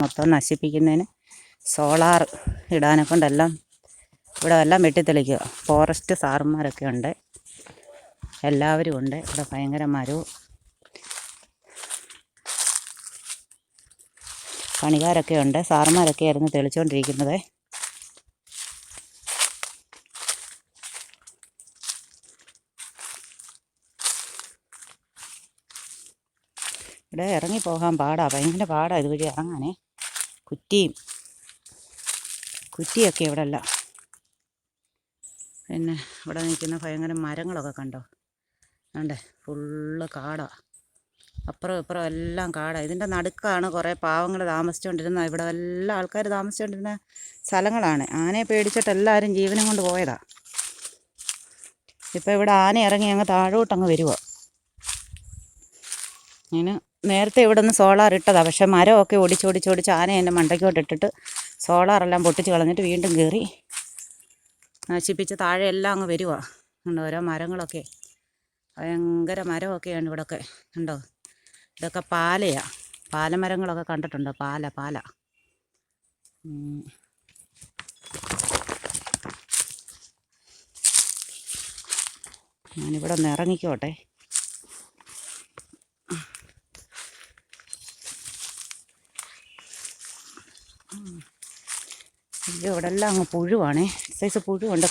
മൊത്തം നശിപ്പിക്കുന്നതിന് സോളാർ ഇടാനെ കൊണ്ടെല്ലാം ഇവിടെ എല്ലാം വെട്ടിത്തെളിക്കുക. ഫോറസ്റ്റ് സാറുമാരൊക്കെ ഉണ്ട്, എല്ലാവരും ഉണ്ട്. ഇവിടെ ഭയങ്കര മരവും പണിക്കാരൊക്കെ ഉണ്ട്. സാറുമാരൊക്കെ ആയിരുന്നു തെളിച്ചുകൊണ്ടിരിക്കുന്നത്. ഇവിടെ ഇറങ്ങിപ്പോകാൻ പാടാണ്, ഭയങ്കര പാടാണ് ഇതുവഴി ഇറങ്ങാനേ. കുറ്റിയൊക്കെ ഇവിടെ അല്ല. പിന്നെ ഇവിടെ നിൽക്കുന്ന ഭയങ്കര മരങ്ങളൊക്കെ കണ്ടോ, വേണ്ടേ, ഫുള്ള് കാടാണ്. അപ്പുറം ഇപ്പുറം എല്ലാം കാടാണ്. ഇതിൻ്റെ നടുക്കാണ് കുറേ പാവങ്ങൾ താമസിച്ചുകൊണ്ടിരുന്നത്. ഇവിടെ എല്ലാ ആൾക്കാർ താമസിച്ചുകൊണ്ടിരുന്ന സ്ഥലങ്ങളാണ്. ആനയെ പേടിച്ചിട്ട് എല്ലാവരും ജീവനും കൊണ്ട് പോയതാണ്. ഇപ്പോൾ ഇവിടെ ആന ഇറങ്ങി അങ്ങ് താഴോട്ടങ്ങ് വരുക. അതിന് നേരത്തെ ഇവിടെ നിന്ന് സോളാർ ഇട്ടതാണ്, പക്ഷേ മരമൊക്കെ ഒടിച്ചൊടിച്ചൊടിച്ച് ആന എൻ്റെ മണ്ടയ്ക്കോട്ട് ഇട്ടിട്ട് സോളാറെല്ലാം പൊട്ടിച്ച് കളഞ്ഞിട്ട് വീണ്ടും കയറി നശിപ്പിച്ച് താഴെ എല്ലാം അങ്ങ് വരുക. കണ്ടോ, ഓരോ മരങ്ങളൊക്കെ ഭയങ്കര മരമൊക്കെയാണ് ഇവിടെയൊക്കെ. കണ്ടോ, ഇതൊക്കെ പാലയാണ്. പാലമരങ്ങളൊക്കെ കണ്ടിട്ടുണ്ടോ? പാല ഞാനിവിടെ ഒന്ന് ഇറങ്ങിക്കോട്ടെ. ഇവിടെ എല്ലാം അങ്ങ് പുഴുവാണേ, സൈസ് പുഴുവുണ്ട്.